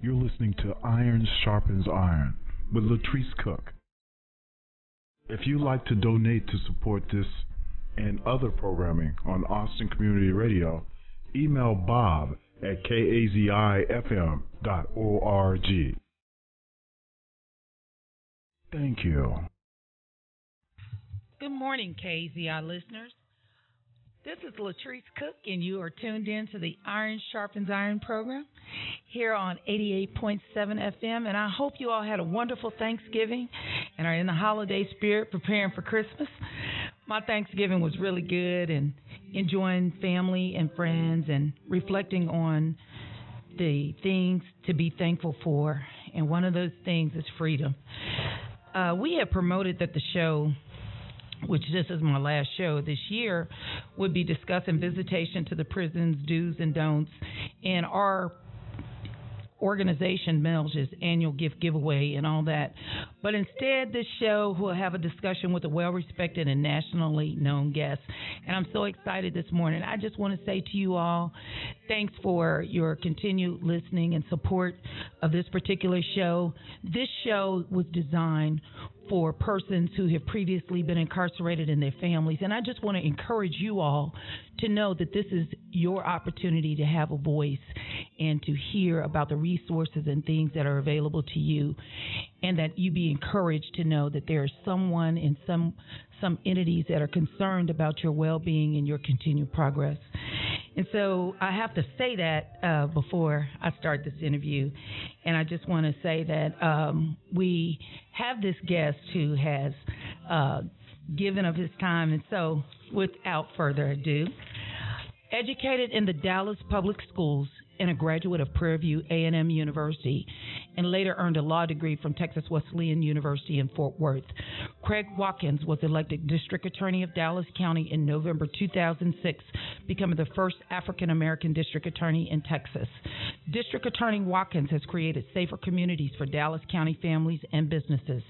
You're listening to Iron Sharpens Iron with Latresse Cooke. If you'd like to donate to support this and other programming on Austin Community Radio, email Bob at kazifm.org. Thank you. Good morning, KZI listeners. This is Latresse Cooke, and you are tuned in to the Iron Sharpens Iron program here on 88.7 FM. And I hope you all had a wonderful Thanksgiving and are in the holiday spirit preparing for Christmas. My Thanksgiving was really good, and enjoying family and friends and reflecting on the things to be thankful for. And one of those things is freedom. We have promoted that the show, which this is my last show this year, would be discussing visitation to the prisons, do's and don'ts, and our organization Melge's annual gift giveaway and all that. But instead, this show will have a discussion with a well-respected and nationally known guest. And I'm so excited this morning. I just want to say to you all, thanks for your continued listening and support of this particular show. This show was designed for persons who have previously been incarcerated and their families. And I just want to encourage you all to know that this is your opportunity to have a voice and to hear about the resources and things that are available to you, and that you be encouraged to know that there is someone in some entities that are concerned about your well-being and your continued progress. And so I have to say that before I start this interview. And I just want to say that we have this guest who has given of his time. And so without further ado, educated in the Dallas Public Schools and a graduate of Prairie View A&M University, and later earned a law degree from Texas Wesleyan University in Fort Worth. Craig Watkins was elected District Attorney of Dallas County in November 2006, becoming the first African-American District Attorney in Texas. District Attorney Watkins has created safer communities for Dallas County families and businesses.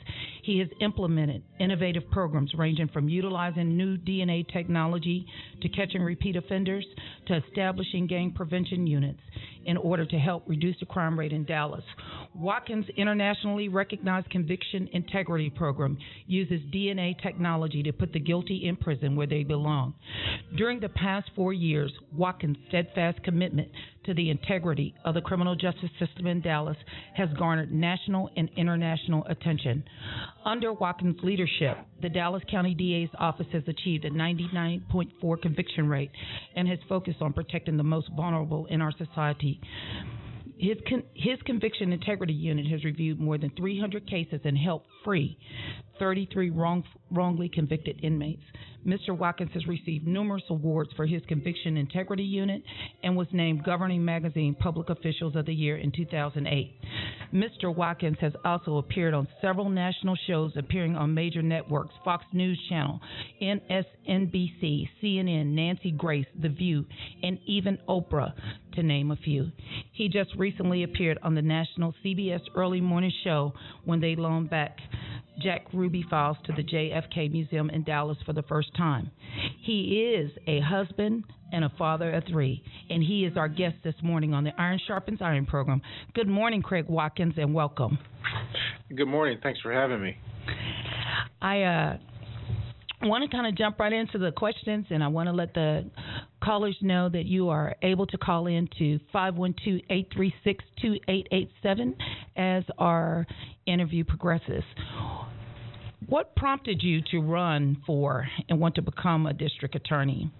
He has implemented innovative programs ranging from utilizing new DNA technology to catching repeat offenders to establishing gang prevention units in order to help reduce the crime rate in Dallas. Watkins' internationally recognized conviction integrity program uses DNA technology to put the guilty in prison where they belong. During the past 4 years, Watkins' steadfast commitment to the integrity of the criminal justice system in Dallas has garnered national and international attention. Under Watkins' leadership, the Dallas County DA's office has achieved a 99.4 conviction rate and has focused on protecting the most vulnerable in our society. His conviction integrity unit has reviewed more than 300 cases and helped free 33 wrongly convicted inmates. Mr. Watkins has received numerous awards for his conviction integrity unit and was named Governing Magazine Public Officials of the Year in 2008. Mr. Watkins has also appeared on several national shows, appearing on major networks, Fox News Channel, MSNBC, CNN, Nancy Grace, The View, and even Oprah, to name a few. He just recently appeared on the national CBS early morning show when they loaned back Jack Ruby files to the JFK Museum in Dallas for the first time. He is a husband and a father of 3, and he is our guest this morning on the Iron Sharpens Iron program. Good morning, Craig Watkins, and welcome. Good morning. Thanks for having me. I want to kind of jump right into the questions, and I want to let the callers know that you are able to call in to 512-836-2887 as our interview progresses. What prompted you to run for and want to become a district attorney?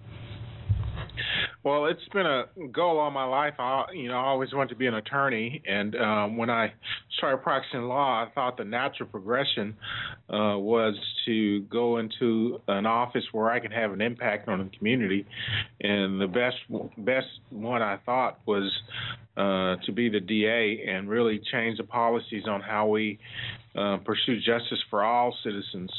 Well, it's been a goal all my life. I always wanted to be an attorney, and when I started practicing law, I thought the natural progression was to go into an office where I could have an impact on the community, and the best one I thought was to be the DA and really change the policies on how we pursue justice for all citizens.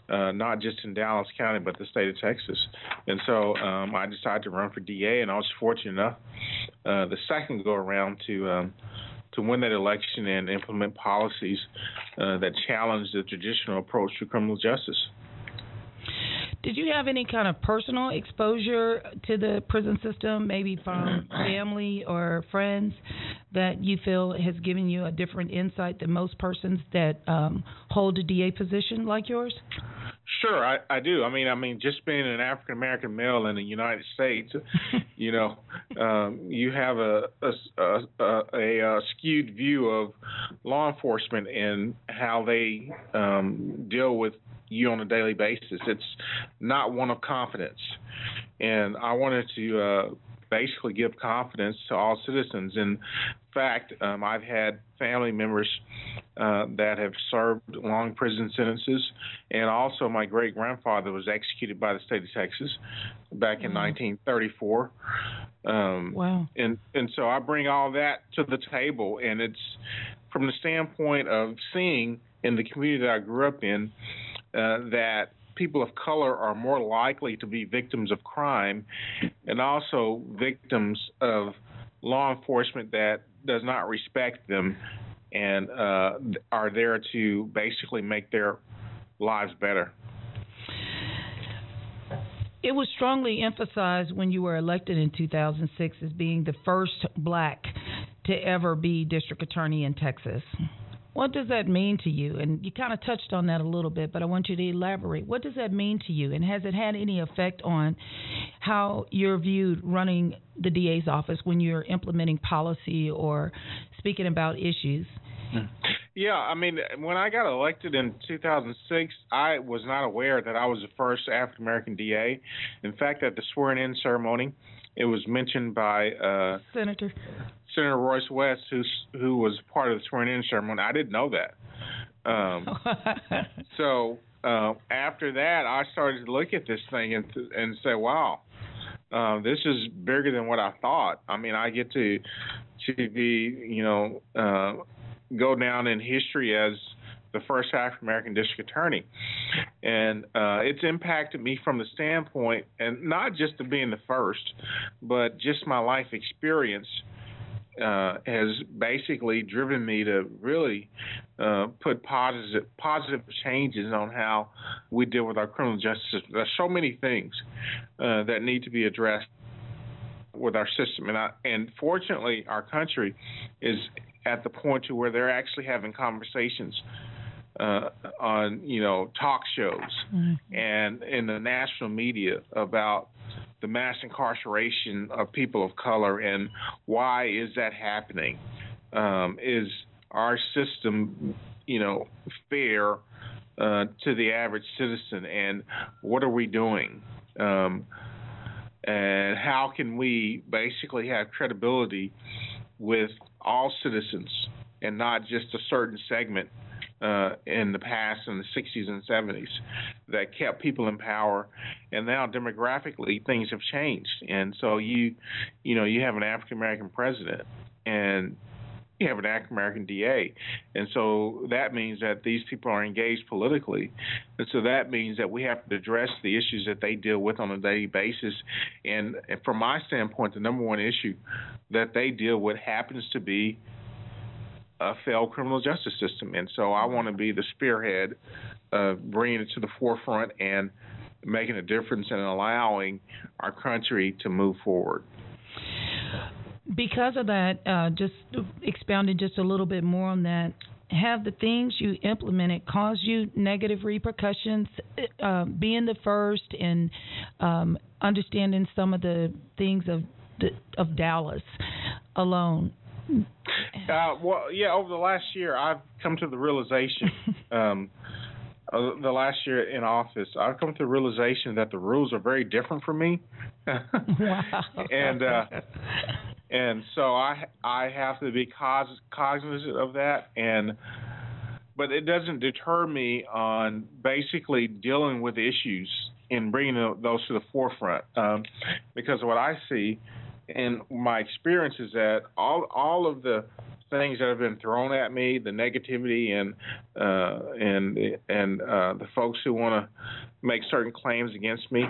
Not just in Dallas County, but the state of Texas. And so I decided to run for DA, and I was fortunate enough the second go around to win that election and implement policies that challenge the traditional approach to criminal justice. Did you have any kind of personal exposure to the prison system, maybe from family or friends that you feel has given you a different insight than most persons that hold a DA position like yours? Sure, I do. I mean, just being an African American male in the United States, you have a skewed view of law enforcement and how they deal with you on a daily basis. It's not one of confidence, and I wanted to basically give confidence to all citizens. In fact, I've had family members that have served long prison sentences, and also my great-grandfather was executed by the state of Texas back in 1934. Wow. And so I bring all that to the table, and it's from the standpoint of seeing in the community that I grew up in that people of color are more likely to be victims of crime and also victims of law enforcement that does not respect them and are there to basically make their lives better. It was strongly emphasized when you were elected in 2006 as being the first black to ever be district attorney in Texas. What does that mean to you? And you kind of touched on that a little bit, but I want you to elaborate. What does that mean to you? And has it had any effect on how you're viewed running the DA's office when you're implementing policy or speaking about issues? Yeah, I mean, when I got elected in 2006, I was not aware that I was the first African-American DA. In fact, at the swearing-in ceremony, it was mentioned by Senator Royce West, who was part of the swearing-in ceremony. I didn't know that. So after that, I started to look at this thing and say, wow, this is bigger than what I thought. I mean, I get to be, go down in history as the first African-American district attorney. And it's impacted me from the standpoint, and not just of being the first, but just my life experience has basically driven me to really put positive changes on how we deal with our criminal justice system. There's so many things that need to be addressed with our system, and fortunately, our country is at the point to where they're actually having conversations on talk shows and in the national media about the mass incarceration of people of color and why is that happening? Is our system, fair to the average citizen, and what are we doing? And how can we basically have credibility with all citizens and not just a certain segment in the past, in the 60s and 70s, that kept people in power, and now demographically things have changed, and so you have an African American president, and you have an African American DA, and so that means that these people are engaged politically, and so that means that we have to address the issues that they deal with on a daily basis, and from my standpoint, the number one issue that they deal with happens to be a failed criminal justice system. And so I want to be the spearhead of bringing it to the forefront and making a difference and allowing our country to move forward. Because of that, just expounding just a little bit more on that, have the things you implemented caused you negative repercussions, being the first and understanding some of the things of Dallas alone? Over the last year, I've come to the realization, the last year in office, I've come to the realization that the rules are very different for me. Wow. And so I have to be cognizant of that, but it doesn't deter me on basically dealing with issues and bringing those to the forefront, because what I see in my experience is that all of the things that have been thrown at me, the negativity and the folks who want to make certain claims against me,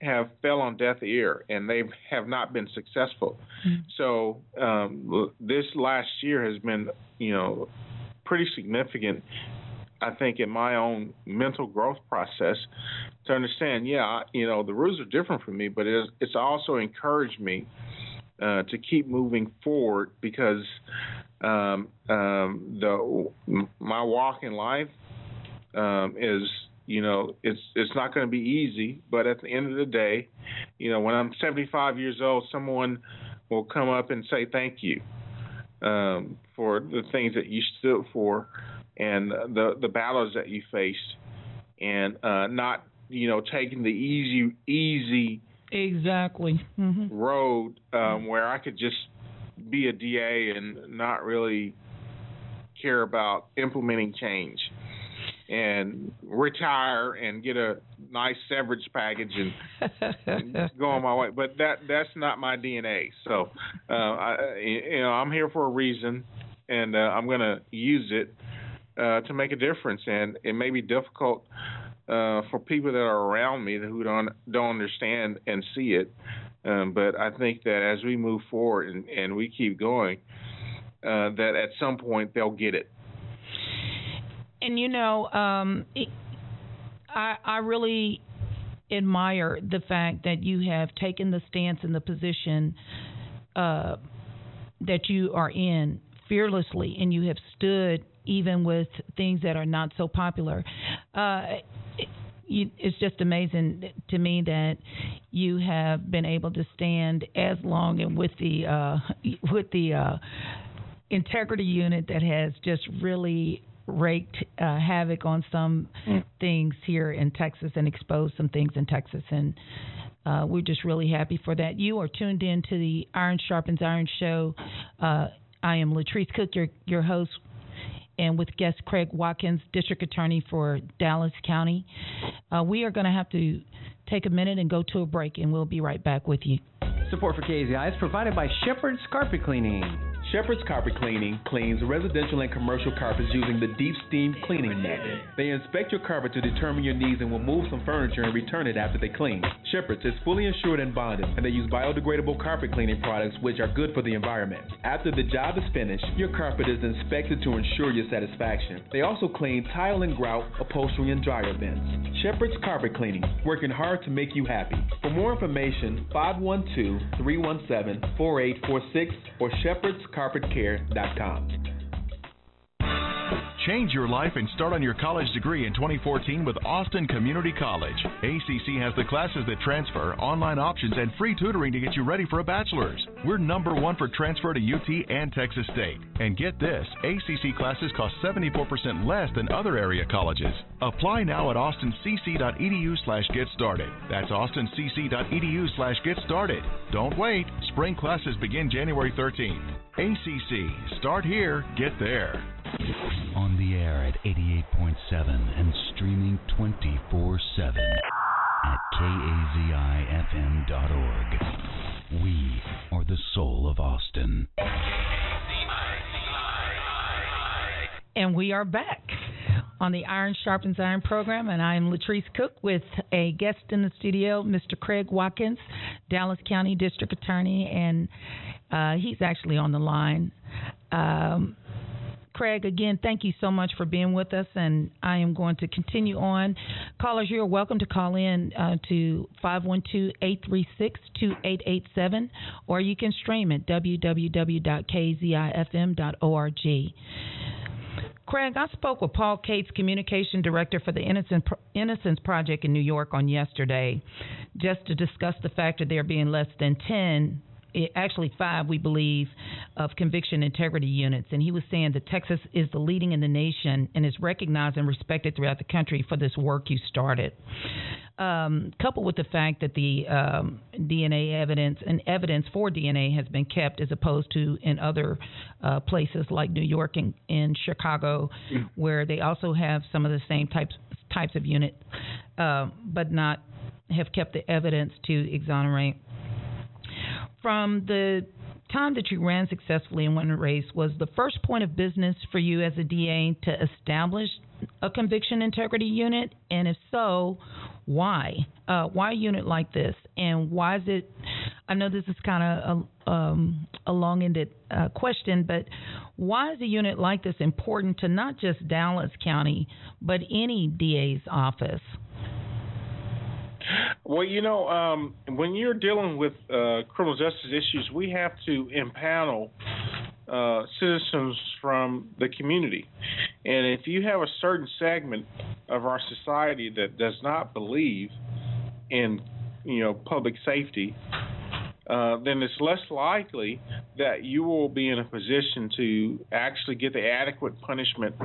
have fell on deaf ear, and they have not been successful. Mm-hmm. So this last year has been, pretty significant, I think, in my own mental growth process to understand, the rules are different for me, but it's also encouraged me to keep moving forward because my walk in life is, it's not going to be easy. But at the end of the day, when I'm 75 years old, someone will come up and say thank you for the things that you stood for and the battles that you faced, and not taking the easy exactly road where I could just be a DA and not really care about implementing change and retire and get a nice severance package and go on my way. But that's not my DNA. So I'm here for a reason, and I'm going to use it to make a difference. And it may be difficult for people that are around me who don't understand and see it. But I think that as we move forward and we keep going, that at some point they'll get it. And I really admire the fact that you have taken the stance and the position that you are in fearlessly, and you have stood even with things that are not so popular. It's just amazing to me that you have been able to stand as long and with the integrity unit that has just really raked havoc on some things here in Texas and exposed some things in Texas. And we're just really happy for that. You are tuned in to the Iron Sharpens Iron show. I am Latresse Cooke, your host, and with guest Craig Watkins, District Attorney for Dallas County. We are going to have to take a minute and go to a break, and we'll be right back with you. Support for KZI is provided by Sharpens Carpet Cleaning. Sharpens Carpet Cleaning cleans residential and commercial carpets using the deep steam cleaning method. They inspect your carpet to determine your needs and will move some furniture and return it after they clean. Sharpens is fully insured and bonded, and they use biodegradable carpet cleaning products which are good for the environment. After the job is finished, your carpet is inspected to ensure your satisfaction. They also clean tile and grout, upholstery, and dryer vents. Sharpens Carpet Cleaning, working hard to make you happy. For more information, 512-317-4846 or shepherdscarpetcare.com. Change your life and start on your college degree in 2014 with Austin Community College. ACC has the classes that transfer, online options, and free tutoring to get you ready for a bachelor's. We're #1 for transfer to UT and Texas State. And get this, ACC classes cost 74% less than other area colleges. Apply now at austincc.edu/get-started. That's austincc.edu/get-started. Don't wait. Spring classes begin January 13th. ACC. Start here, get there. On the air at 88.7 and streaming 24/7 at KAZIFM.org. We are the soul of Austin. And we are back on the Iron Sharpens Iron program, and I am Latresse Cooke with a guest in the studio, Mr. Craig Watkins, Dallas County District Attorney, and he's actually on the line. Craig, again, thank you so much for being with us, and I am going to continue on. Callers, you're welcome to call in to 512-836-2887, or you can stream at www.kzifm.org. Craig, I spoke with Paul Cates, Communication Director for the Innocence Project in New York on yesterday, just to discuss the fact that there being less than 10, actually 5, we believe, of conviction integrity units. And he was saying that Texas is the leading in the nation and is recognized and respected throughout the country for this work you started. Coupled with the fact that the DNA evidence and evidence for DNA has been kept as opposed to in other places like New York and Chicago, where they also have some of the same types of units, but not have kept the evidence to exonerate. From the time that you ran successfully and won a race, was the first point of business for you as a DA to establish a conviction integrity unit? And if so, why? Why a unit like this? And why is it, I know this is kind of a long-ended question, but why is a unit like this important to not just Dallas County, but any DA's office? Well, when you're dealing with criminal justice issues, we have to impanel citizens from the community. And if you have a certain segment of our society that does not believe in, public safety, then it's less likely that you will be in a position to actually get the adequate punishment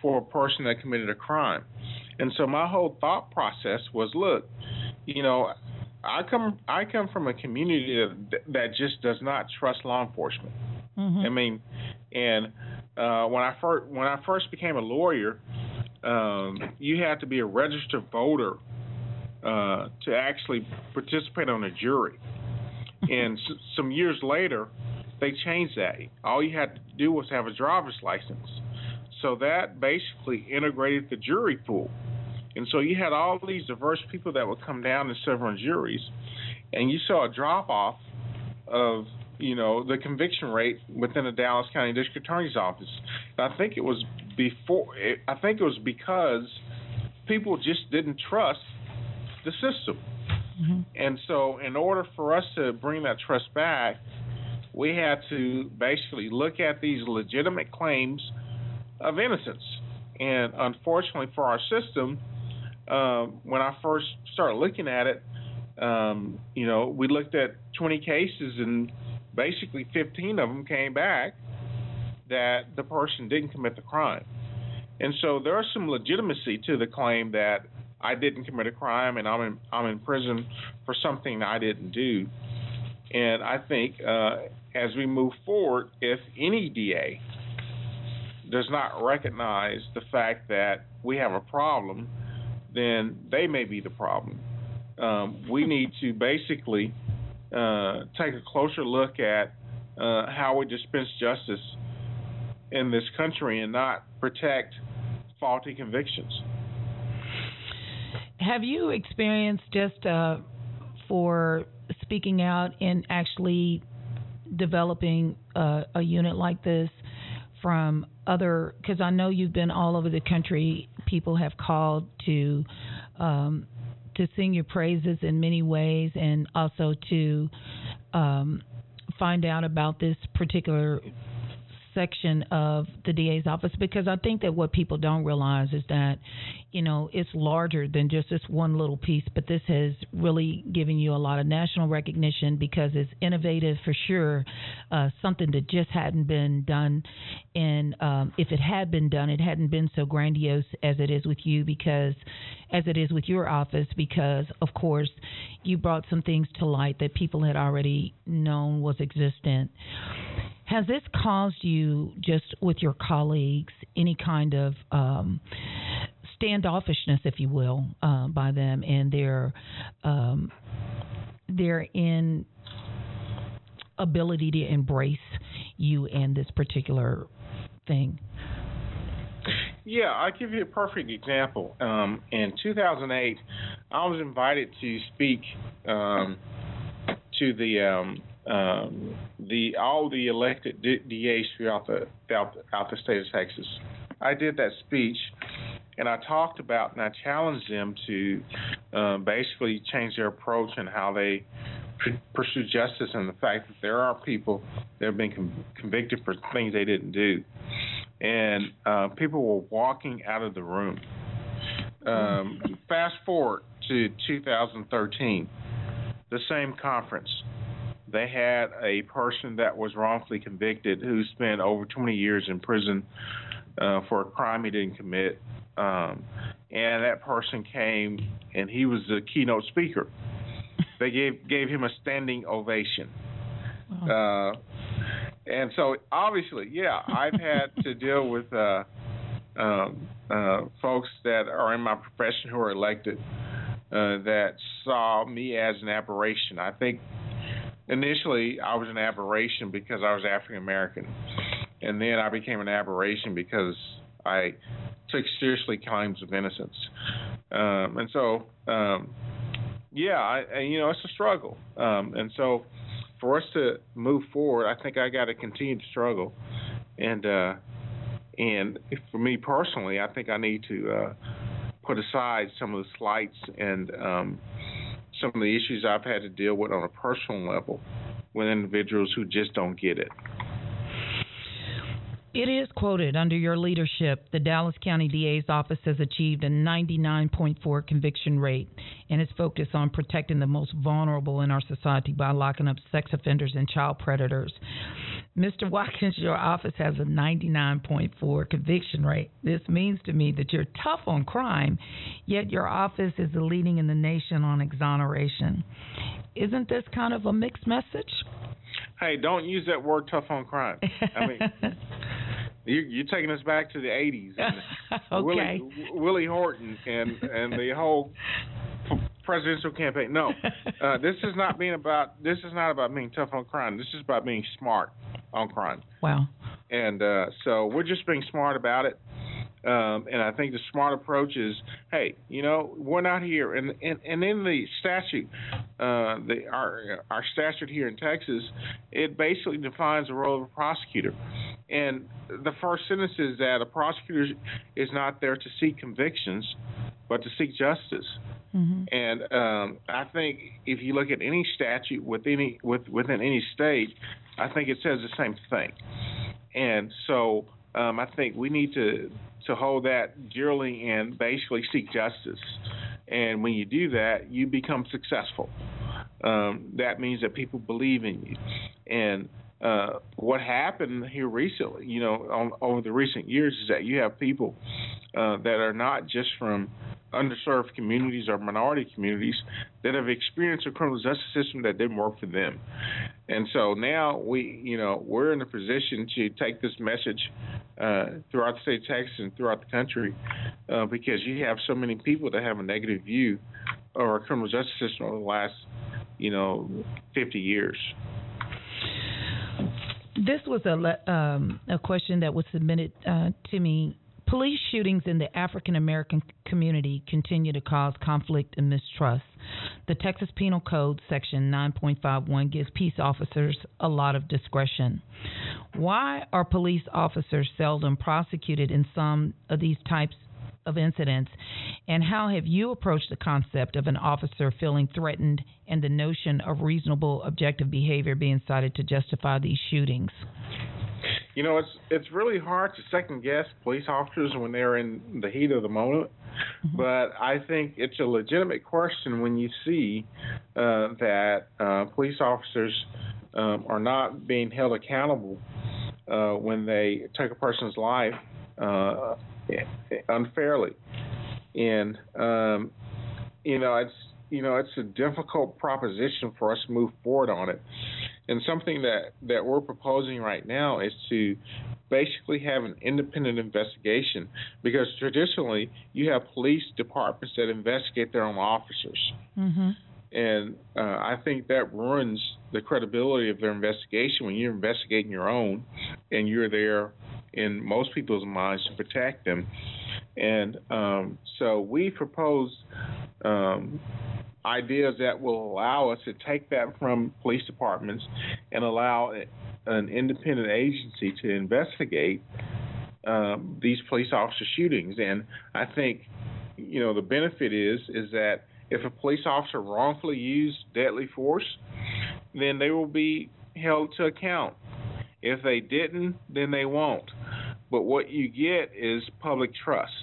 for a person that committed a crime. And so my whole thought process was, look, I come from a community that just does not trust law enforcement. Mm-hmm. I mean, and when I first became a lawyer, you had to be a registered voter to actually participate on a jury. And some years later, they changed that. All you had to do was have a driver's license. So that basically integrated the jury pool. And so you had all these diverse people that would come down and serve on juries. And you saw a drop-off of, the conviction rate within the Dallas County District Attorney's Office. And I think it was because people just didn't trust the system. Mm-hmm. And so in order for us to bring that trust back, we had to basically look at these legitimate claims of innocence. And unfortunately for our system, when I first started looking at it, we looked at 20 cases and basically 15 of them came back that the person didn't commit the crime. And so there's some legitimacy to the claim that I didn't commit a crime and I'm in prison for something I didn't do. And I think as we move forward, if any DA does not recognize the fact that we have a problem, then they may be the problem. We need to basically take a closer look at how we dispense justice in this country and not protect faulty convictions. Have you experienced, just for speaking out and actually developing a unit like this from other, because I know you've been all over the country, people have called to sing your praises in many ways, and also to find out about this particular section of the DA's office, because I think that what people don't realize is that, it's larger than just this one little piece, but this has really given you a lot of national recognition because it's innovative for sure, something that just hadn't been done. And if it had been done, it hadn't been so grandiose as it is with you, as it is with your office, because, of course, you brought some things to light that people had already known was existent. Has this caused you, just with your colleagues, any kind of standoffishness, if you will, by them and their inability to embrace you and this particular thing? Yeah, I'll give you a perfect example. In 2008, I was invited to speak to all the elected DAs throughout the state of Texas. I did that speech, and I talked about and I challenged them to basically change their approach and how they pursue justice, and the fact that there are people that have been convicted for things they didn't do. And people were walking out of the room. Fast forward to 2013, the same conference. They had a person that was wrongfully convicted who spent over 20 years in prison for a crime he didn't commit. And that person came, and he was the keynote speaker. They gave him a standing ovation. Wow. And so, obviously, yeah, I've had to deal with folks that are in my profession who are elected that saw me as an aberration. I think initially I was an aberration because I was African American, and then I became an aberration because I took seriously claims of innocence. And so, it's a struggle. And so, for us to move forward, I think I got to continue to struggle, and for me personally, I think I need to put aside some of the slights and some of the issues I've had to deal with on a personal level with individuals who just don't get it. It is quoted, under your leadership, the Dallas County DA's office has achieved a 99.4 conviction rate and is focused on protecting the most vulnerable in our society by locking up sex offenders and child predators. Mr. Watkins, your office has a 99.4 conviction rate. This means to me that you're tough on crime, yet your office is the leading in the nation on exoneration. Isn't this kind of a mixed message? Hey, don't use that word tough on crime. I mean, you're taking us back to the 80s. And okay. Willie Horton and the whole presidential campaign. No, this is not about being tough on crime. This is about being smart on crime. Wow. And so we're just being smart about it. And I think the smart approach is, hey, we're not here. And in the statute, our statute here in Texas, it basically defines the role of a prosecutor. And the first sentence is that a prosecutor is not there to seek convictions, but to seek justice. Mm-hmm. And I think if you look at any statute within any state, I think it says the same thing. And so I think we need to hold that dearly and basically seek justice. And when you do that, you become successful. That means that people believe in you. And what happened here recently, over the recent years, is that you have people that are not just from underserved communities or minority communities that have experienced a criminal justice system that didn't work for them. And so now we're in a position to take this message throughout the state of Texas and throughout the country because you have so many people that have a negative view of our criminal justice system over the last, 50 years. This was a question that was submitted to me. Police shootings in the African American community continue to cause conflict and mistrust. The Texas Penal Code Section 9.51 gives peace officers a lot of discretion. Why are police officers seldom prosecuted in some of these types of incidents? And how have you approached the concept of an officer feeling threatened and the notion of reasonable objective behavior being cited to justify these shootings? It's really hard to second guess police officers when they're in the heat of the moment. Mm-hmm. But I think it's a legitimate question when you see that police officers are not being held accountable when they take a person's life unfairly. And it's a difficult proposition for us to move forward on it. And something that we're proposing right now is to basically have an independent investigation, because traditionally you have police departments that investigate their own officers. Mm-hmm. And I think that ruins the credibility of their investigation when you're investigating your own and you're there in most people's minds to protect them. And so we propose ideas that will allow us to take that from police departments and allow an independent agency to investigate these police officer shootings. And I think, the benefit is that if a police officer wrongfully used deadly force, then they will be held to account. If they didn't, then they won't. But what you get is public trust.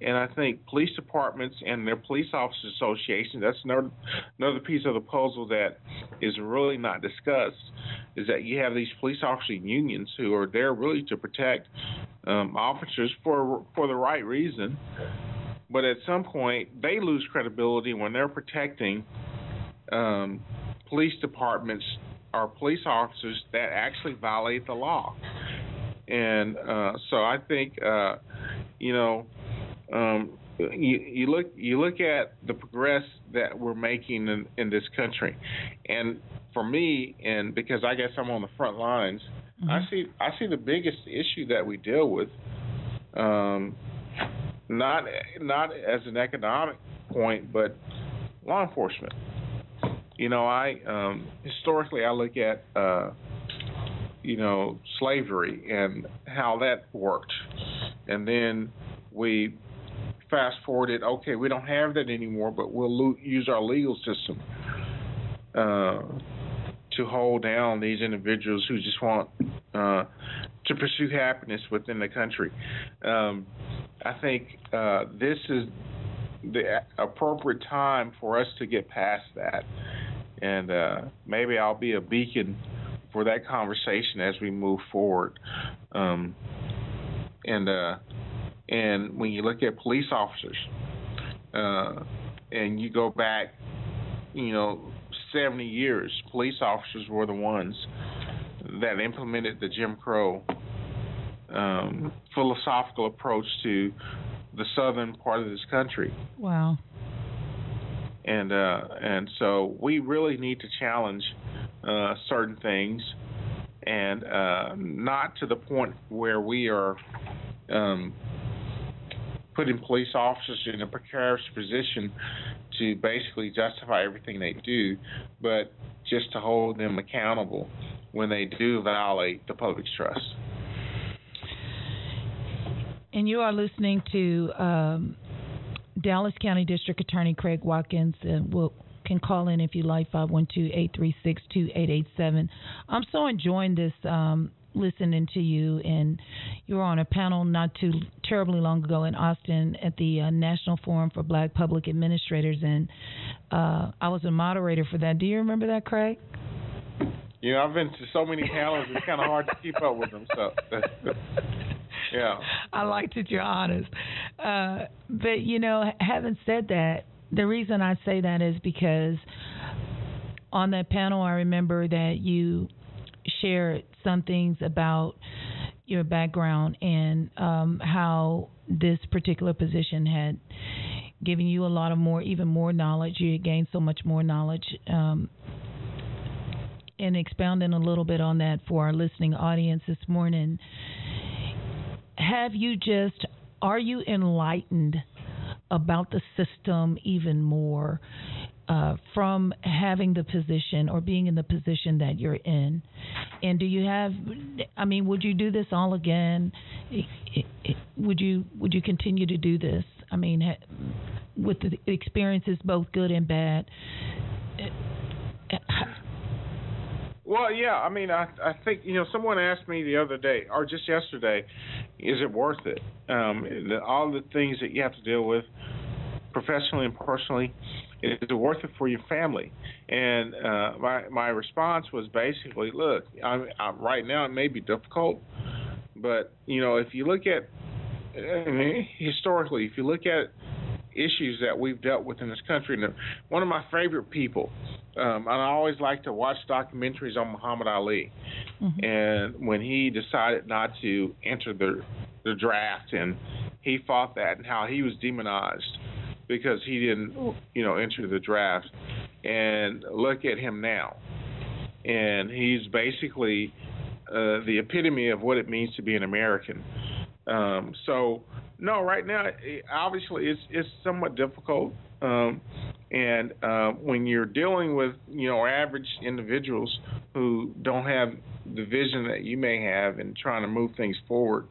And I think police departments and their police officers association, that's another piece of the puzzle that is really not discussed, is that you have these police officer unions who are there really to protect officers for the right reason. But at some point, they lose credibility when they're protecting police departments or police officers that actually violate the law. And so I think, you look at the progress that we're making in this country, and for me, and because I guess I'm on the front lines, mm-hmm. I see the biggest issue that we deal with, not as an economic point, but law enforcement. Historically I look at slavery and how that worked, and then we fast forwarded, okay, we don't have that anymore, but we'll use our legal system to hold down these individuals who just want to pursue happiness within the country. I think this is the appropriate time for us to get past that, and maybe I'll be a beacon for that conversation as we move forward. And when you look at police officers, and you go back, 70 years, police officers were the ones that implemented the Jim Crow philosophical approach to the southern part of this country. Wow. And so we really need to challenge certain things, and not to the point where we are putting police officers in a precarious position to basically justify everything they do, but just to hold them accountable when they do violate the public's trust. And you are listening to Dallas County District Attorney Craig Watkins. Can call in if you like, 512-836-2887. I'm so enjoying this, listening to you. And you were on a panel not too terribly long ago in Austin at the National Forum for Black Public Administrators, and I was a moderator for that. Do you remember that, Craig? I've been to so many panels, it's kind of hard to keep up with them. So, yeah. I like that you're honest. But, having said that, the reason I say that is because on that panel, I remember that you shared some things about your background and how this particular position had given you a lot of even more knowledge. You had gained so much more knowledge. And expounding a little bit on that for our listening audience this morning, are you enlightened about the system even more from having the position or being in the position that you're in? And do you would you do this all again? Would you continue to do this? With the experiences, both good and bad. Well, yeah, I think, someone asked me the other day, or just yesterday, is it worth it? All the things that you have to deal with professionally and personally, is it worth it for your family? And my response was basically, look, right now it may be difficult, but, if you look at, historically, if you look at issues that we've dealt with in this country, and one of my favorite people, and I always like to watch documentaries on Muhammad Ali, and when he decided not to enter the draft, and he fought that, and how he was demonized because he didn't, enter the draft, and look at him now, and he's basically the epitome of what it means to be an American. So no, right now, obviously, it's somewhat difficult. And when you're dealing with, average individuals who don't have the vision that you may have in trying to move things forward,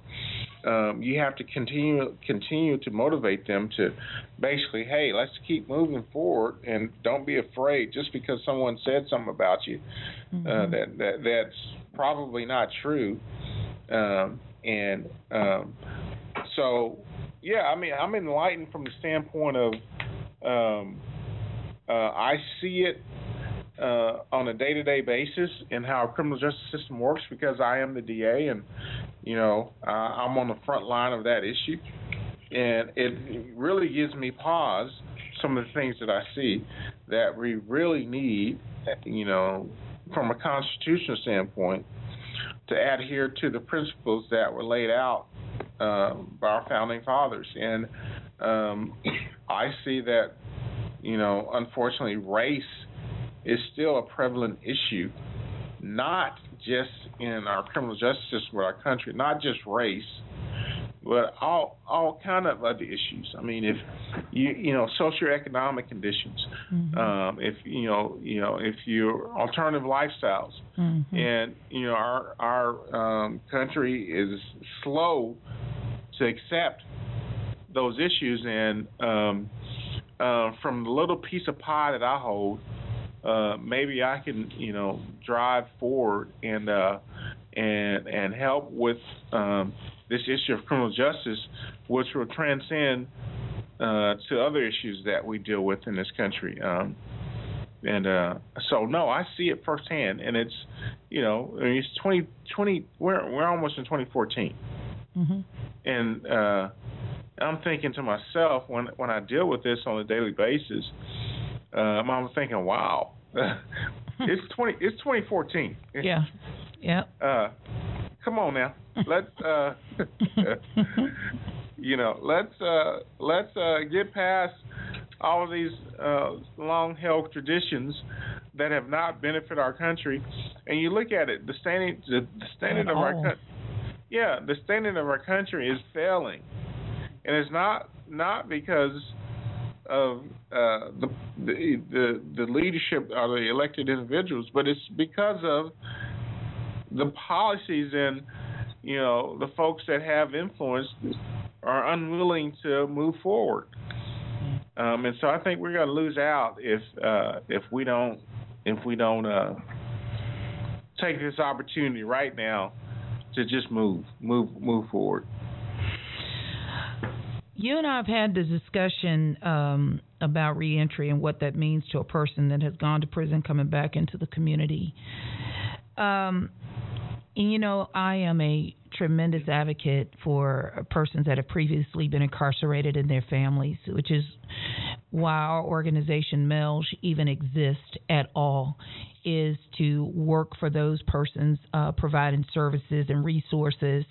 you have to continue to motivate them to basically, hey, let's keep moving forward, and don't be afraid just because someone said something about you that's probably not true. So, yeah, I'm enlightened from the standpoint of I see it on a day-to-day basis in how our criminal justice system works, because I am the DA, and I'm on the front line of that issue, and it really gives me pause, some of the things that I see that we really need, from a constitutional standpoint, to adhere to the principles that were laid out by our founding fathers. And I see that, unfortunately, race is still a prevalent issue, not just in our criminal justice system of our country, not just race, but all kind of other issues. If socioeconomic conditions, if your alternative lifestyles, and our country is slow to accept those issues, and from the little piece of pie that I hold, maybe I can, drive forward and help with this issue of criminal justice, which will transcend to other issues that we deal with in this country. So no, I see it firsthand, and it's, it's 2020. We're almost in 2014, and I'm thinking to myself when I deal with this on a daily basis, I'm thinking, wow, it's 2014. Yeah. Come on now, let's let's get past all of these long-held traditions that have not benefited our country. And you look at it, the standard of our country. Yeah, the standard of our country is failing, and it's not because of the leadership or the elected individuals, but it's because of the policies and the folks that have influence are unwilling to move forward. And so I think we're going to lose out if we don't take this opportunity right now to just move forward. You and I have had this discussion about reentry and what that means to a person that has gone to prison coming back into the community. And I am a tremendous advocate for persons that have previously been incarcerated and their families, which is why our organization, MELJ, even exists at all, is to work for those persons, providing services and resources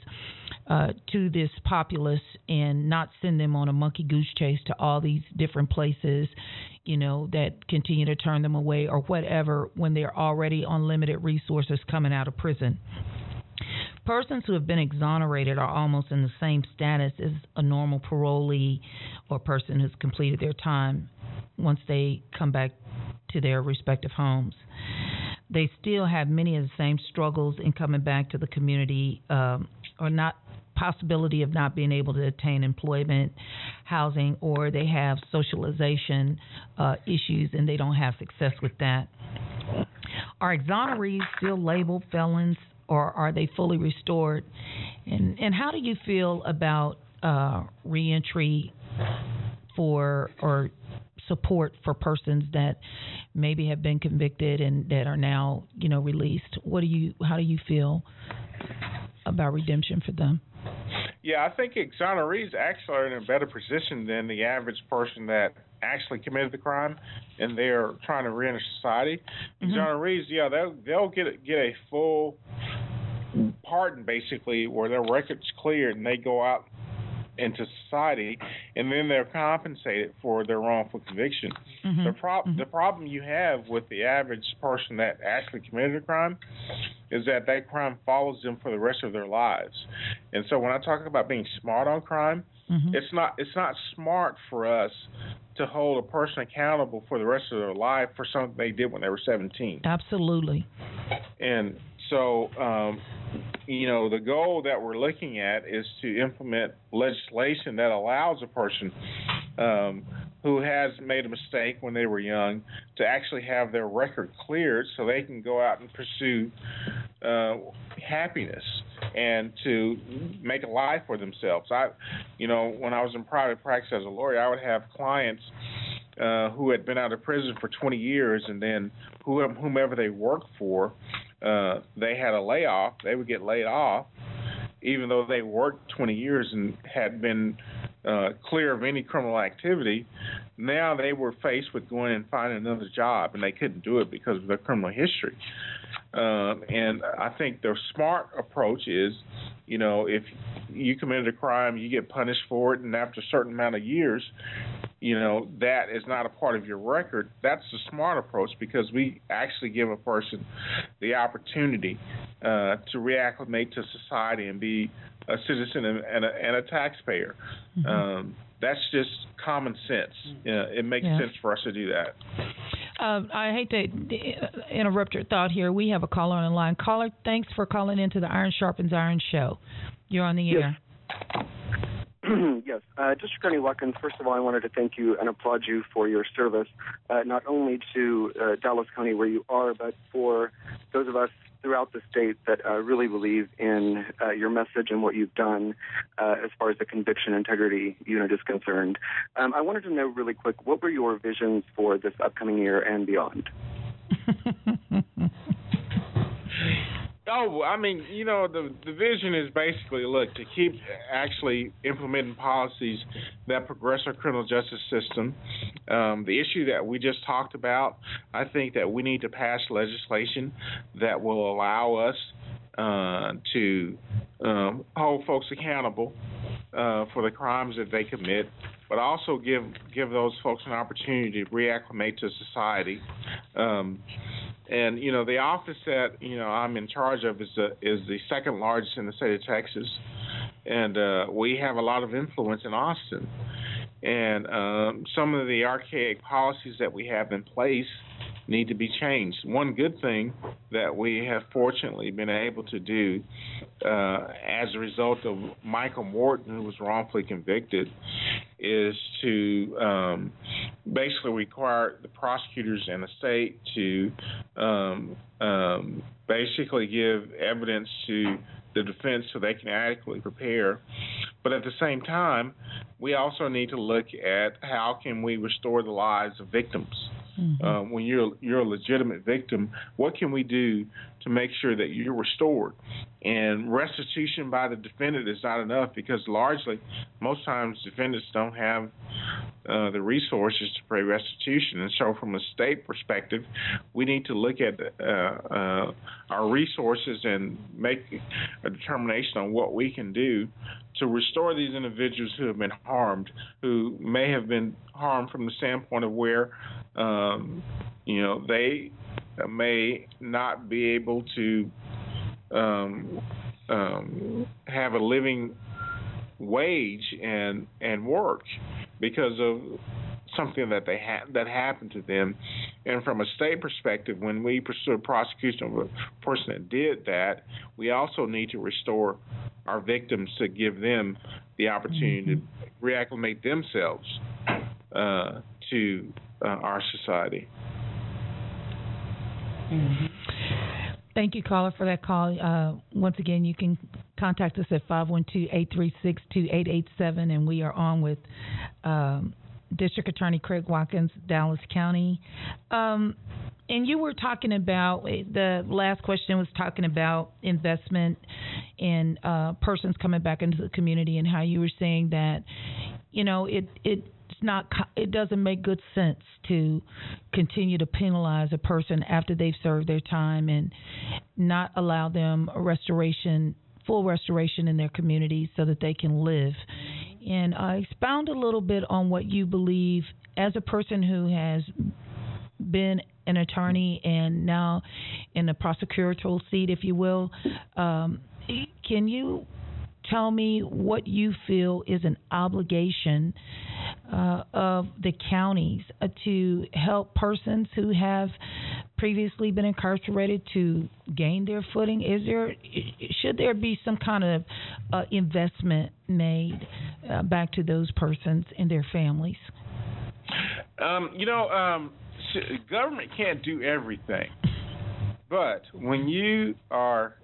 to this populace and not send them on a monkey goose chase to all these different places, that continue to turn them away or whatever when they're already on limited resources coming out of prison. Persons who have been exonerated are almost in the same status as a normal parolee or person who's completed their time once they come back to their respective homes. They still have many of the same struggles in coming back to the community, or not possibility of not being able to attain employment, housing, or they have socialization issues and they don't have success with that. Are exonerees still labeled felons, or are they fully restored? And how do you feel about reentry for or support for persons that maybe have been convicted and that are now, released? How do you feel about redemption for them? Yeah, I think exonerees actually are in a better position than the average person that actually committed the crime and they're trying to re-enter society. Exonerees, they'll get a full pardon, basically, where their record's cleared and they go out into society, and then they're compensated for their wrongful conviction. The problem you have with the average person that actually committed a crime is that crime follows them for the rest of their lives. And so when I talk about being smart on crime, it's not smart for us to hold a person accountable for the rest of their life for something they did when they were 17. Absolutely. And so, the goal that we're looking at is to implement legislation that allows a person who has made a mistake when they were young to actually have their record cleared so they can go out and pursue happiness and to make a life for themselves. When I was in private practice as a lawyer, I would have clients who had been out of prison for 20 years, and then whomever they worked for, they had a layoff. They would get laid off, even though they worked 20 years and had been clear of any criminal activity. Now they were faced with going and finding another job, and they couldn't do it because of their criminal history. And I think the smart approach is, if you committed a crime, you get punished for it, and after a certain amount of years, that is not a part of your record. That's the smart approach, because we actually give a person the opportunity to reacclimate to society and be a citizen and a taxpayer. That's just common sense. It makes sense for us to do that. I hate to interrupt your thought here. We have a caller on the line. Caller, thanks for calling into the Iron Sharpens Iron show. You're on the air. Yes. District Attorney Watkins, first of all, I wanted to thank you and applaud you for your service, not only to Dallas County where you are, but for those of us throughout the state that really believe in your message and what you've done as far as the conviction integrity unit is concerned. I wanted to know really quick, what were your visions for this upcoming year and beyond? Oh, I mean, you know, the vision is basically, look, to keep actually implementing policies that progress our criminal justice system. The issue that we just talked about, I think that we need to pass legislation that will allow us to hold folks accountable for the crimes that they commit, but also give those folks an opportunity to reacclimate to society. And you know, the office that I'm in charge of is the second largest in the state of Texas, and we have a lot of influence in Austin. And some of the archaic policies that we have in place need to be changed. One good thing that we have fortunately been able to do as a result of Michael Morton, who was wrongfully convicted, is to basically require the prosecutors and the state to basically give evidence to the defense so they can adequately prepare. But at the same time, we also need to look at how can we restore the lives of victims. Mm-hmm. When you're a legitimate victim, what can we do to make sure that you're restored? And restitution by the defendant is not enough, because largely, most times, defendants don't have the resources to pay restitution. And so from a state perspective, we need to look at our resources and make a determination on what we can do to restore these individuals who have been harmed, who may have been harmed from the standpoint of where they may not be able to have a living wage and work because of something that happened to them. And from a state perspective, when we pursue a prosecution of a person that did that, we also need to restore our victims to give them the opportunity to reacclimate themselves to our society. Mm-hmm. Thank you, caller, for that call. Once again, you can contact us at 512-836-2887, and we are on with District Attorney Craig Watkins, Dallas County. And you were talking about, the last question was talking about investment in persons coming back into the community, and how you were saying that, it doesn't make good sense to continue to penalize a person after they've served their time and not allow them full restoration in their communities so that they can live. And expound a little bit on what you believe as a person who has been an attorney and now in the prosecutorial seat, if you will. Can you tell me what you feel is an obligation of the counties to help persons who have previously been incarcerated to gain their footing? Should there be some kind of investment made back to those persons and their families? Government can't do everything, but when you are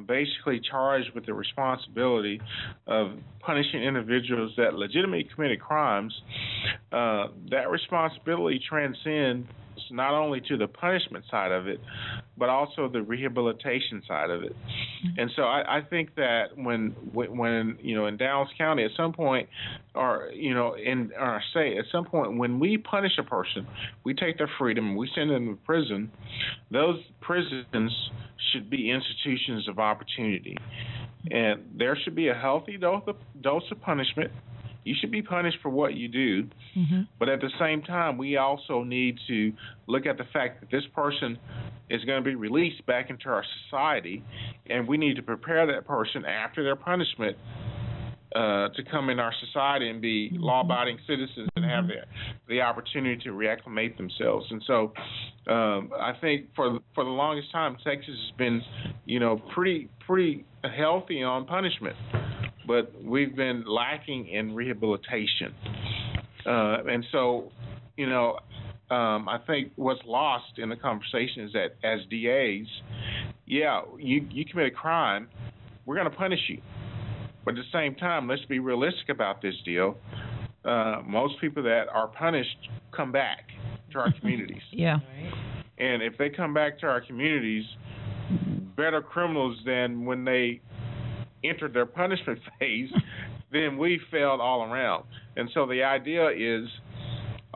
basically charged with the responsibility of punishing individuals that legitimately committed crimes, that responsibility transcends not only to the punishment side of it, but also the rehabilitation side of it. And so I think that when in Dallas County at some point, or in our state at some point, when we punish a person, we take their freedom, we send them to prison. Those prisons should be institutions of opportunity, and there should be a healthy dose of punishment. You should be punished for what you do, but at the same time, we also need to look at the fact that this person is going to be released back into our society, and we need to prepare that person after their punishment to come in our society and be law-abiding citizens and have the opportunity to reacclimate themselves. And so I think for the longest time, Texas has been, pretty healthy on punishment. but we've been lacking in rehabilitation. And so, I think what's lost in the conversation is that as DAs, you commit a crime, we're going to punish you. But at the same time, let's be realistic about this deal. Most people that are punished come back to our communities. Yeah. And if they come back to our communities, better criminals than when they entered their punishment phase, then we failed all around. And so the idea is,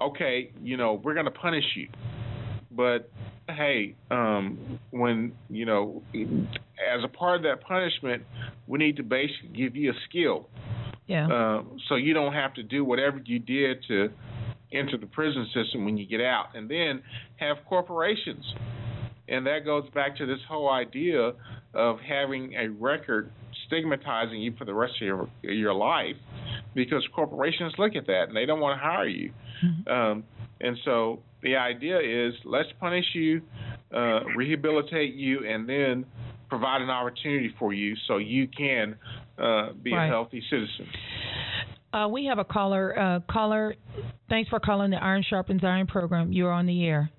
okay, we're going to punish you. But, hey, when, as a part of that punishment, we need to basically give you a skill. Yeah. So you don't have to do whatever you did to enter the prison system when you get out. And then have corporations. And that goes back to this whole idea of having a record stigmatizing you for the rest of your life, because corporations look at that and they don't want to hire you. Mm-hmm. And so the idea is, let's punish you, rehabilitate you, and then provide an opportunity for you so you can be a healthy citizen. We have a caller. Caller, thanks for calling the Iron Sharpens Iron program. You're on the air.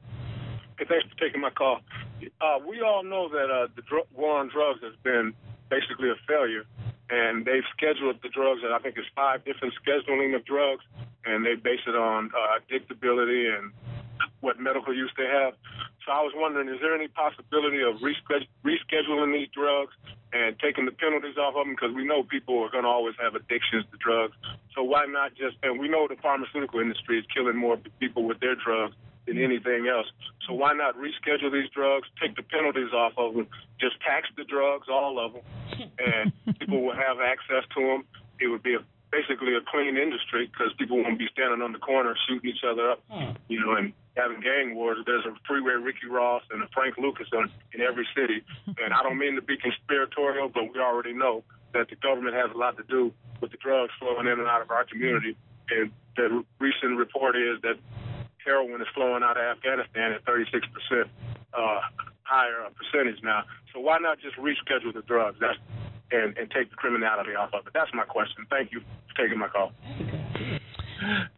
Hey, thanks for taking my call. We all know that the war on drugs has been basically a failure, and they've scheduled the drugs, and I think it's 5 different scheduling of drugs, and they base it on addictability and what medical use they have. So I was wondering, is there any possibility of rescheduling these drugs and taking the penalties off of them? Because we know people are going to always have addictions to drugs. So why not and we know the pharmaceutical industry is killing more people with their drugs than anything else. So why not reschedule these drugs, take the penalties off of them, just tax the drugs, all of them, and people will have access to them. It would be basically a clean industry because people won't be standing on the corner shooting each other up, and having gang wars. There's a Freeway Ricky Ross and a Frank Lucas in every city. And I don't mean to be conspiratorial, but we already know that the government has a lot to do with the drugs flowing in and out of our community. And the recent report is that heroin is flowing out of Afghanistan at 36% higher percentage now. So why not just reschedule the drugs and take the criminality off of it? That's my question. Thank you for taking my call.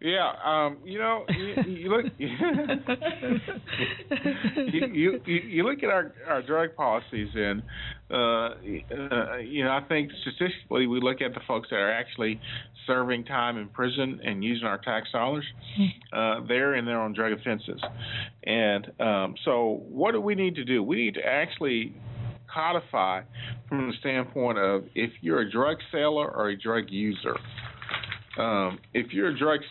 Yeah, you look you look at our drug policies, and I think statistically we look at the folks that are actually serving time in prison and using our tax dollars. They're in their own drug offenses, and so what do we need to do? We need to actually codify from the standpoint of if you're a drug seller or a drug user. If you're a drug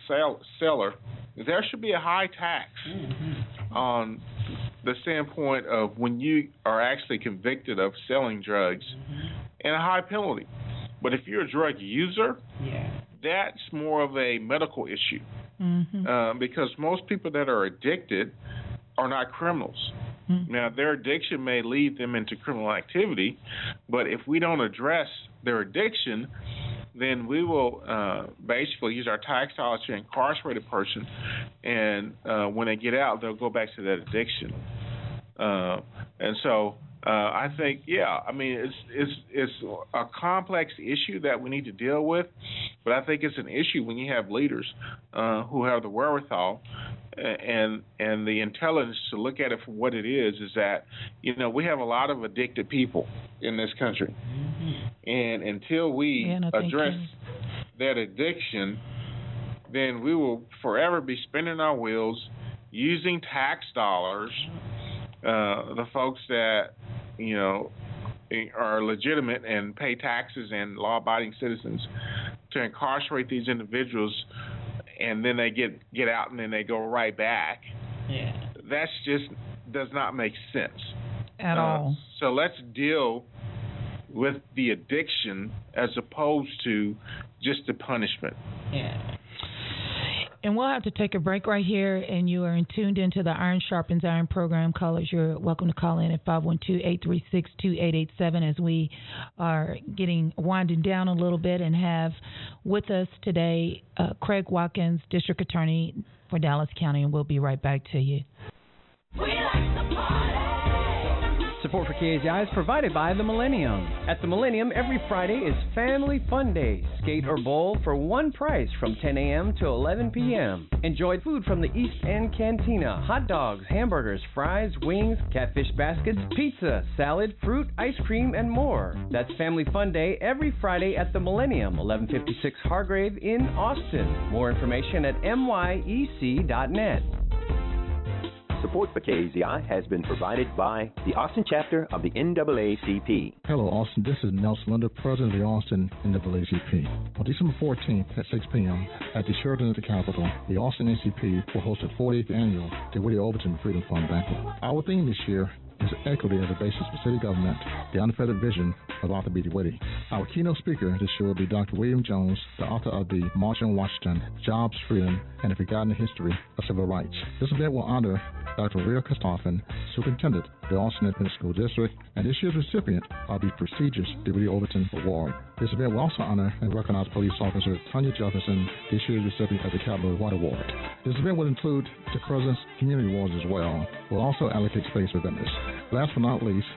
seller, there should be a high tax on the standpoint of when you are actually convicted of selling drugs, and a high penalty. But if you're a drug user, that's more of a medical issue, because most people that are addicted are not criminals. Now, their addiction may lead them into criminal activity, but if we don't address their addiction, then we will basically use our tax dollars to incarcerate a person, and when they get out, they'll go back to that addiction. And so I think, it's a complex issue that we need to deal with, but I think it's an issue when you have leaders who have the wherewithal and the intelligence to look at it for what it is that, we have a lot of addicted people in this country. And until we address that addiction, then we will forever be spinning our wheels, using tax dollars, the folks that, are legitimate and pay taxes and law-abiding citizens, to incarcerate these individuals, and then they get out and then they go right back. Yeah. That's just does not make sense. At all. So let's deal with the addiction as opposed to just the punishment. Yeah. And we'll have to take a break right here, and you are tuned into the Iron Sharpens Iron program. Callers, you're welcome to call in at 512-836-2887 as we are winding down a little bit, and have with us today Craig Watkins, District Attorney for Dallas County, and we'll be right back to you. Support Support for KAZI is provided by the Millennium. At the Millennium, every Friday is Family Fun Day. Skate or bowl for one price from 10 a.m. to 11 p.m. Enjoy food from the East End Cantina. Hot dogs, hamburgers, fries, wings, catfish baskets, pizza, salad, fruit, ice cream, and more. That's Family Fun Day every Friday at the Millennium, 1156 Hargrave in Austin. More information at myec.net. Support for KAZI has been provided by the Austin chapter of the NAACP. Hello, Austin. This is Nelson Linder, president of the Austin NAACP. On December 14th at 6 p.m. at the Sheraton at the Capitol, the Austin NCP will host the 40th annual DeWitty Overton Freedom Fund banquet. Our theme this year is equity as a basis for city government, the unfettered vision of Arthur B. DeWitty. Our keynote speaker this year will be Dr. William Jones, the author of the March on Washington, Jobs, Freedom, and the Forgotten History of Civil Rights. This event will honor Dr. Rhea Christoffen, Superintendent of the Austin Independent School District, and this year's recipient of the prestigious DeWitty Overton Award. This event will also honor and recognize police officer Tanya Jefferson, this year's recipient of the Capitol White Award. This event will include the President's Community Awards as well. We'll also allocate space for vendors. Last but not least,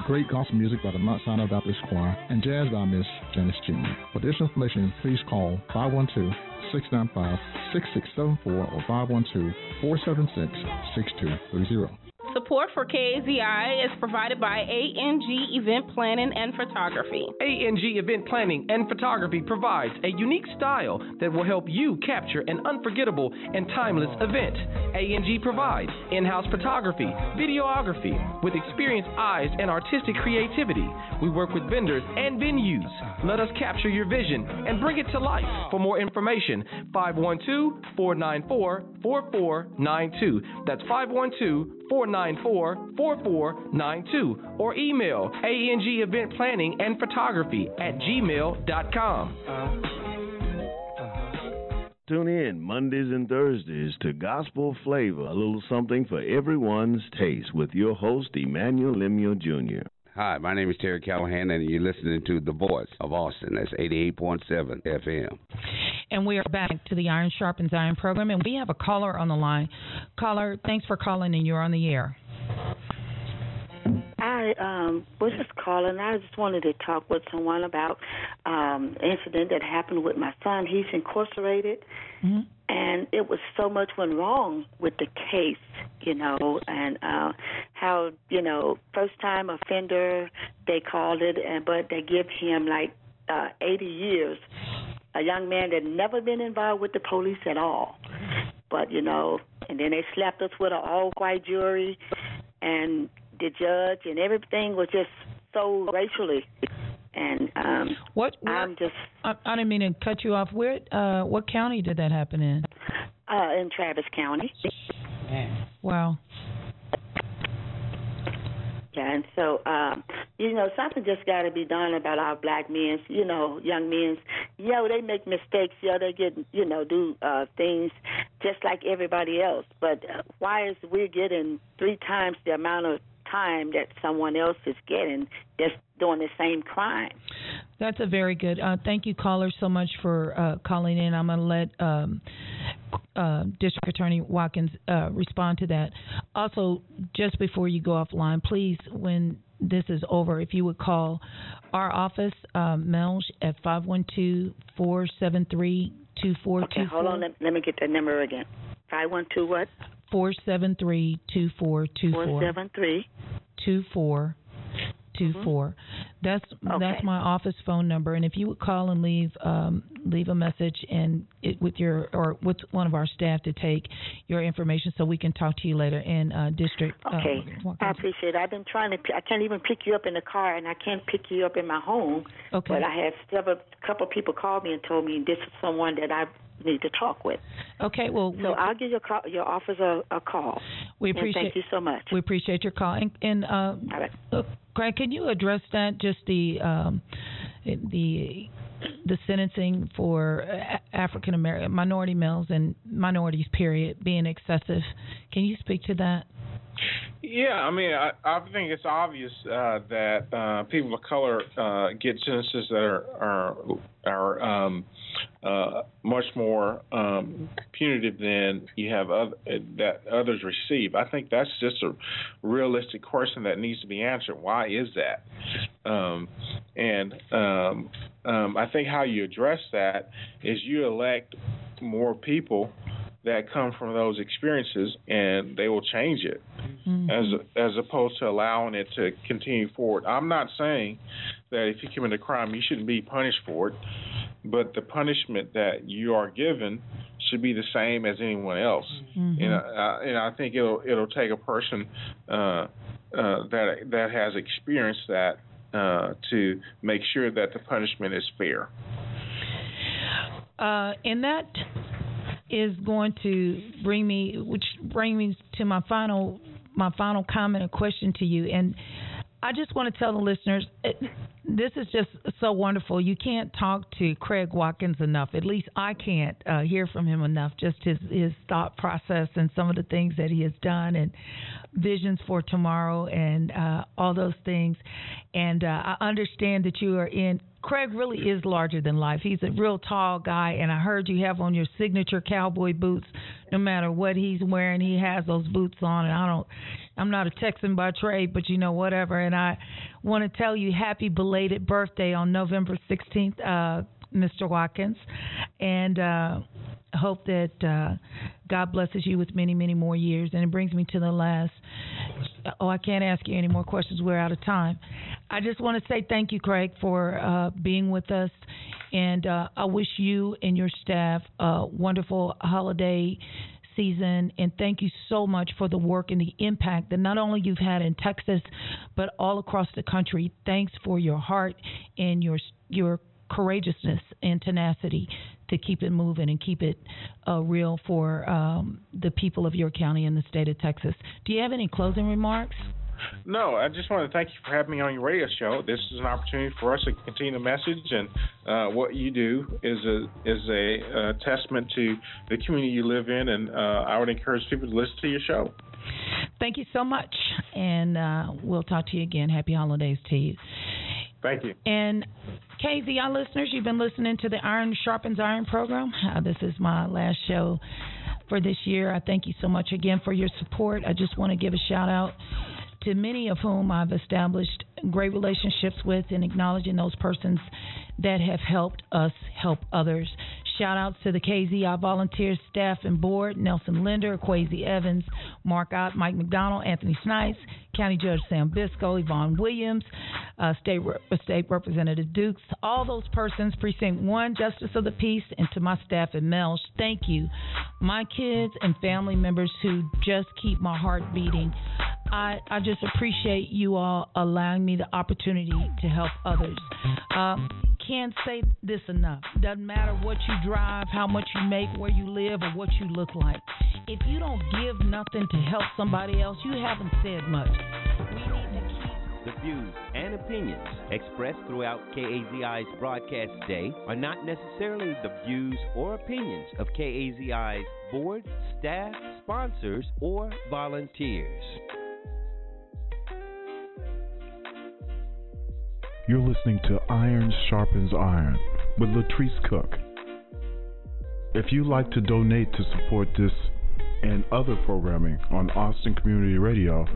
great gospel music by the Mount Sinai Baptist Choir and jazz by Miss Janice Jean. For additional information, please call 512-695-6674 or 512-476-6230. Support for KAZI is provided by ANG Event Planning and Photography. ANG Event Planning and Photography provides a unique style that will help you capture an unforgettable and timeless event. ANG provides in-house photography, videography, with experienced eyes and artistic creativity. We work with vendors and venues. Let us capture your vision and bring it to life. For more information, 512-494-4492. That's 512-494-4492 or email angeventplanningandphotography@gmail.com. Tune in Mondays and Thursdays to Gospel Flavor, a little something for everyone's taste, with your host, Emmanuel Lemuel Jr. Hi, my name is Terry Callahan, and you're listening to The Voice of Austin. That's 88.7 FM. And we are back to the Iron Sharpens Iron program, and we have a caller on the line. Caller, thanks for calling, and you're on the air. I was just calling. I just wanted to talk with someone about an incident that happened with my son. He's incarcerated, and it was so much went wrong with the case, and how, first-time offender, they called it, but they give him like 80 years. A young man that never been involved with the police at all. But, and then they slapped us with an all-white jury, and the judge and everything was just so racially. And I didn't mean to cut you off. What county did that happen in? In Travis County. Wow. Yeah, and so, something just got to be done about our black men, young men. They make mistakes. They get, do things just like everybody else. But why is we getting 3 times the amount of time that someone else is getting just doing the same crime? That's a very good. Thank you, caller, so much for calling in. I'm going to let District Attorney Watkins respond to that. Also, just before you go offline, please, when this is over, if you would call our office, Melge, at 512-473-2424. Okay, hold on. Let me get that number again. 512 what? 473-2424. 473-2424. That's my office phone number, and if you would call and leave a message and with one of our staff to take your information, so we can talk to you later in district. Okay, I appreciate it. I've been trying to. I can't even pick you up in the car, and I can't pick you up in my home. Okay. But I had a couple of people call me and told me this is someone that I need to talk with. Okay, well, so I'll give your office a call. We appreciate. Thank you so much. We appreciate your call. And all right. Craig, can you address that? Just the sentencing for African American minority males and minorities, period, being excessive. Can you speak to that? Yeah, I mean, I think it's obvious that people of color get sentences that are much more punitive than you have that others receive. I think that's just a realistic question that needs to be answered. Why is that? I think how you address that is you elect more people that come from those experiences, and they will change it, as opposed to allowing it to continue forward. I'm not saying that if you commit a crime, you shouldn't be punished for it, but the punishment that you are given should be the same as anyone else. And I think it'll take a person that has experienced that to make sure that the punishment is fair. And that is going to bring me to my final comment and question to you. And I just want to tell the listeners, this is just so wonderful. You can't talk to Craig Watkins enough. At least I can't hear from him enough. Just his thought process and some of the things that he has done and visions for tomorrow and all those things. And I understand that you are in. Craig really is larger than life. He's a real tall guy, and I heard you have on your signature cowboy boots. No matter what he's wearing, he has those boots on. And I'm not a Texan by trade, but whatever. And I want to tell you happy belated birthday on November 16th, Mr. Watkins, and hope that God blesses you with many, many more years. And it brings me to the last. I can't ask you any more questions. We're out of time. I just want to say thank you, Craig, for being with us. And I wish you and your staff a wonderful holiday season. And thank you so much for the work and the impact that not only you've had in Texas, but all across the country. Thanks for your heart and your courageousness and tenacity to keep it moving and keep it real for the people of your county and the state of Texas. Do you have any closing remarks? No, I just want to thank you for having me on your radio show. This is an opportunity for us to continue the message, and what you do is a testament to the community you live in, and I would encourage people to listen to your show. Thank you so much, and we'll talk to you again. Happy holidays to you. Thank you. And KZI listeners, you've been listening to the Iron Sharpens Iron program. This is my last show for this year. I thank you so much again for your support. I just want to give a shout out to many of whom I've established great relationships with, and acknowledging those persons that have helped us help others. Shout outs to the KZI volunteers, staff, and board: Nelson Linder, Kwesi Evans, Mark Ott, Mike McDonald, Anthony Snipes, County Judge Sam Biscoe, Yvonne Williams, State Representative Dukes, all those persons, Precinct 1, Justice of the Peace, and to my staff at Melch, thank you. My kids and family members who just keep my heart beating. I just appreciate you all allowing me the opportunity to help others. Can't say this enough. Doesn't matter what you drive, how much you make, where you live, or what you look like. If you don't give nothing to help somebody else, you haven't said much. We need to keep the views and opinions expressed throughout KAZI's broadcast today are not necessarily the views or opinions of KAZI's board, staff, sponsors, or volunteers. You're listening to Iron Sharpens Iron with Latresse Cooke. If you'd like to donate to support this and other programming on Austin Community Radio,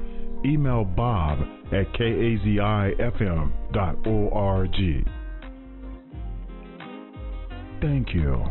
email Bob at kazifm.org. Thank you.